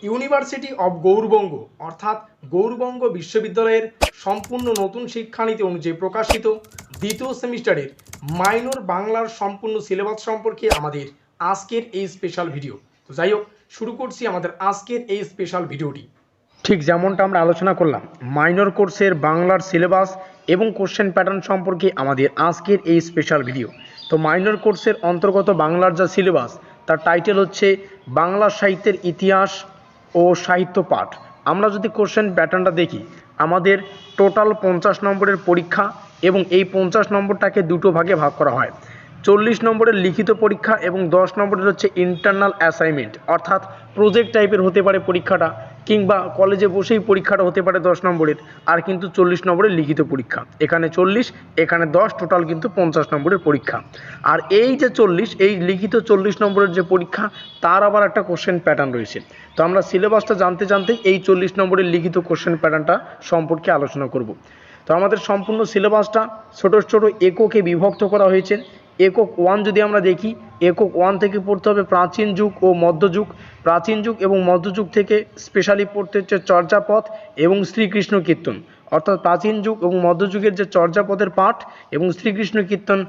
University of Gour Banga অর্থাৎ গৌরবঙ্গ বিশ্ববিদ্যালয়ের সম্পূর্ণ নতুন শিক্ষানীতি অনুযায়ী প্রকাশিত দ্বিতীয় সেমিস্টারের মাইনর বাংলার সম্পূর্ণ সিলেবাস সম্পর্কে আমাদের আজকের এই স্পেশাল ভিডিও। তো যাই হোক, শুরু করছি আমাদের আজকের এই স্পেশাল ভিডিওটি। ঠিক যেমনটা আমরা আলোচনা করলাম মাইনর কোর্সের বাংলার সিলেবাস এবং কোশ্চেন প্যাটার্ন সম্পর্কে আমাদের আজকের এই স্পেশাল ভিডিও। তো মাইনর কোর্সের অন্তর্গত বাংলার যা সিলেবাস তার টাইটেল হচ্ছে বাংলা সাহিত্যের ইতিহাস ও সাহিত্য পাঠ। আমরা যদি কোশ্চেন প্যাটার্নটা দেখি, আমাদের টোটাল 50 নম্বরের পরীক্ষা এবং এই 50 নম্বরটাকে দুটো ভাগে ভাগ করা হয়। 40 নম্বরের লিখিত পরীক্ষা এবং 10 নম্বরের হচ্ছে ইন্টারনাল অ্যাসাইনমেন্ট, অর্থাৎ প্রজেক্ট টাইপের হতে পারে পরীক্ষাটা, কিংবা কলেজে বসেই পরীক্ষাটা হতে পারে 10 নম্বরের। আর কিন্তু 40 নম্বরের লিখিত পরীক্ষা, এখানে 40 এখানে 10, টোটাল কিন্তু 50 নম্বরের পরীক্ষা। আর এই যে 40, এই লিখিত 40 নম্বরের যে পরীক্ষা তার আবার একটা কোশ্চেন প্যাটার্ন রয়েছে। তো আমরা সিলেবাসটা জানতে জানতেই এই 40 নম্বরের লিখিত কোশ্চেন প্যাটার্নটা সম্পর্কে আলোচনা করব। তো আমাদের সম্পূর্ণ সিলেবাসটা ছোট ছোট এককে বিভক্ত করা হয়েছে। একক 1 যদি আমরা দেখি, একক 1 থেকে পড়তে হবে প্রাচীন যুগ ও মধ্যযুগ। প্রাচীন যুগ এবং মধ্যযুগ থেকে স্পেশালি পড়তে হচ্ছে চর্যাপদ এবং শ্রীকৃষ্ণ কীর্তন, অর্থাৎ প্রাচীন যুগ এবং মধ্যযুগের যে চর্যাপদের পাঠ এবং শ্রীকৃষ্ণ কীর্তন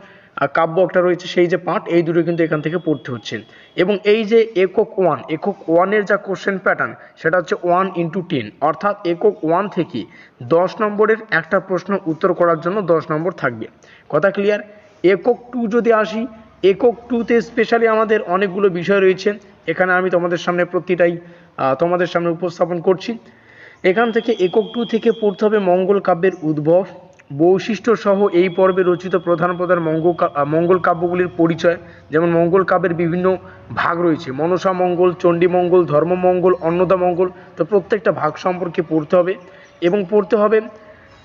কাব্য একটা রয়েছে সেই যে পাঠ, এই দুটো কিন্তু এখান থেকে পড়তে হচ্ছে। এবং এই যে একক 1, একক 1-এর যা কোশ্চেন প্যাটার্ন সেটা হচ্ছে 1 into 10, অর্থাৎ একক 1 থেকে 10 নম্বরের একটা প্রশ্ন উত্তর করার জন্য 10 নম্বর থাকবে। কথা ক্লিয়ার? একক 2 যদি আসি, একক 2-তে স্পেশালি আমাদের অনেকগুলো বিষয় রয়েছে। এখানে আমি তোমাদের সামনে প্রতিটাই তোমাদের সামনে উপস্থাপন করছি। এখান থেকে একক 2 থেকে পড়তে হবে মঙ্গল কাব্যের উদ্ভব, বৈশিষ্ট্য সহ এই পর্বে রচিত প্রধান প্রধান মঙ্গল কাব্যগুলির পরিচয়। যেমন মঙ্গল কাব্যের বিভিন্ন ভাগ রয়েছে, মনসা মঙ্গল, চণ্ডী মঙ্গল, ধর্মমঙ্গল, অন্নদা মঙ্গল। তো প্রত্যেকটা ভাগ সম্পর্কে পড়তে হবে। এবং পড়তে হবে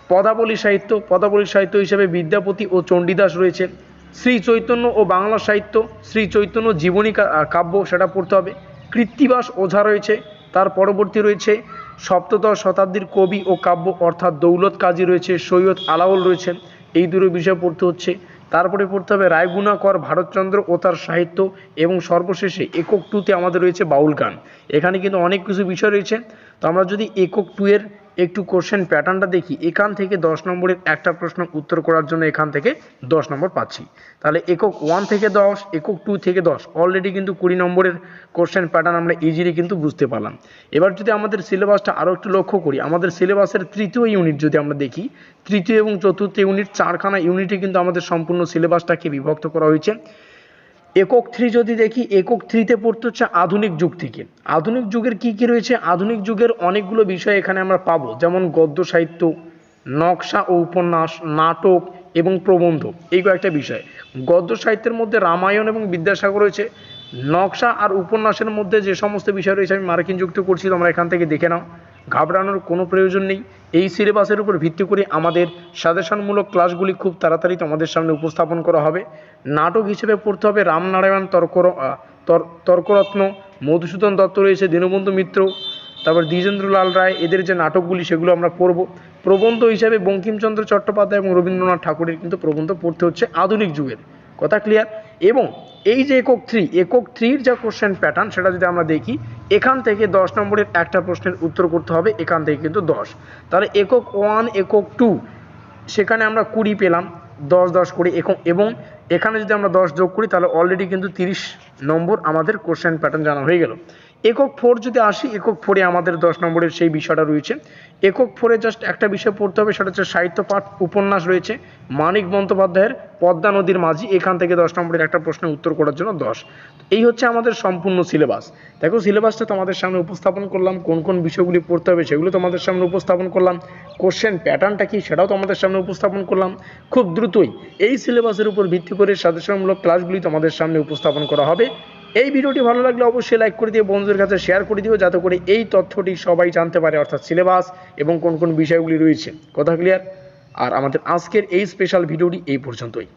পদাবলী সাহিত্য, পদাবলী সাহিত্য হিসেবে বিদ্যাপতি ও চণ্ডীদাস রয়েছে। শ্রী চৈতন্য ও বাংলা সাহিত্য, শ্রী চৈতন্য জীবনী কাব্য, সেটা পড়তে হবে। কৃত্তিবাস ওঝা রয়েছে। তার পরবর্তী রয়েছে সপ্তদশ শতাব্দীর কবি ও কাব্য, অর্থাৎ দৌলত কাজী রয়েছে, সৈয়দ আলাওল রয়েছেন। এই দুটো বিষয় পড়তে হচ্ছে। তারপরে পড়তে হবে রায়গুণাকর ভারতচন্দ্র ও তার সাহিত্য। এবং সর্বশেষে একক 2-তে আমাদের রয়েছে বাউল গান। এখানে কিন্তু অনেক কিছু বিষয় রয়েছে। তো আমরা যদি একক 2-এর একটু কোশ্চেন প্যাটার্নটা দেখি, এখান থেকে 10 নম্বরের একটা প্রশ্ন উত্তর করার জন্য এখান থেকে 10 নম্বর পাচ্ছি। তাহলে একক 1 থেকে 10, একক 2 থেকে 10, অলরেডি কিন্তু 20 নম্বরের কোশ্চেন প্যাটার্ন আমরা ইজিলি কিন্তু বুঝতে পারলাম। এবার যদি আমাদের সিলেবাসটা আরও একটু লক্ষ্য করি, আমাদের সিলেবাসের তৃতীয় ইউনিট যদি আমরা দেখি, তৃতীয় এবং চতুর্থ ইউনিট, 4খানা ইউনিটে কিন্তু আমাদের সম্পূর্ণ সিলেবাসটাকে বিভক্ত করা হয়েছে। একক 3 যদি দেখি, একক 3-তে পড়তে হচ্ছে আধুনিক যুগ থেকে। আধুনিক যুগের কি কি রয়েছে? আধুনিক যুগের অনেকগুলো বিষয় এখানে আমরা পাবো, যেমন গদ্য সাহিত্য, নকশা ও উপন্যাস, নাটক এবং প্রবন্ধ, এই কয়েকটা বিষয়। গদ্য সাহিত্যের মধ্যে রামায়ণ এবং বিদ্যাসাগর রয়েছে। নকশা আর উপন্যাসের মধ্যে যে সমস্ত বিষয় রয়েছে আমি মার্কিন যুক্ত করছি, তোমরা এখান থেকে দেখে নাও, ঘাবড়ানোর কোনো প্রয়োজন নেই। এই সিলেবাসের উপর ভিত্তি করে আমাদের সাজেশনমূলক ক্লাসগুলি খুব তাড়াতাড়ি তোমাদের সামনে উপস্থাপন করা হবে। নাটক হিসেবে পড়তে হবে রামনারায়ণ তর্করত্ন, মধুসূদন দত্ত রয়েছে, দীনবন্ধু মিত্র, তারপর দ্বিজেন্দ্রলাল রায়, এদের যে নাটকগুলি সেগুলো আমরা পড়ব। প্রবন্ধ হিসাবে বঙ্কিমচন্দ্র চট্টোপাধ্যায় এবং রবীন্দ্রনাথ ঠাকুরের কিন্তু প্রবন্ধ পড়তে হচ্ছে আধুনিক যুগের। কথা ক্লিয়ার? এবং এই যে একক 3, একক 3-র যা কোশ্চেন প্যাটার্ন সেটা যদি আমরা দেখি, এখান থেকে 10 নম্বরের একটা প্রশ্নের উত্তর করতে হবে, এখান থেকে কিন্তু 10। তাহলে একক 1, একক 2 সেখানে আমরা 20 পেলাম, 10 10 করে। এবং এখানে যদি আমরা 10 যোগ করি তাহলে অলরেডি কিন্তু 30 নম্বর আমাদের কোশ্চেন প্যাটার্ন জানা হয়ে গেল। একক 4 যদি আসি, একক 4-এ আমাদের 10 নম্বরের সেই বিষয়টা রয়েছে। একক 4-এ জাস্ট একটা বিষয় পড়তে হবে, সেটা হচ্ছে সাহিত্য পাঠ, উপন্যাস রয়েছে মানিক বন্দ্যোপাধ্যায়ের পদ্মা নদীর মাঝি, এখান থেকে 10 নম্বরের একটা প্রশ্নের উত্তর করার জন্য 10। এই হচ্ছে আমাদের সম্পূর্ণ সিলেবাস। দেখো সিলেবাসটা তোমাদের সামনে উপস্থাপন করলাম, কোন কোন বিষয়গুলি পড়তে হবে সেগুলো তোমাদের সামনে উপস্থাপন করলাম, কোশ্চেন প্যাটার্নটা কি সেটাও তোমাদের সামনে উপস্থাপন করলাম। খুব দ্রুতই এই সিলেবাসের উপর ভিত্তি করে সাজেশনমূলক ক্লাসগুলি তোমাদের সামনে উপস্থাপন করা হবে। এই ভিডিওটি ভালো লাগলে অবশ্যই লাইক করে দিও, বন্ধুদের কাছে শেয়ার করে দিও, যাতে করে এই তথ্যটি সবাই জানতে পারে, অর্থাৎ সিলেবাস এবং কোন কোন বিষয়গুলি রয়েছে। কথা ক্লিয়ার? আর আমাদের আজকের এই স্পেশাল ভিডিওটি এই পর্যন্তই।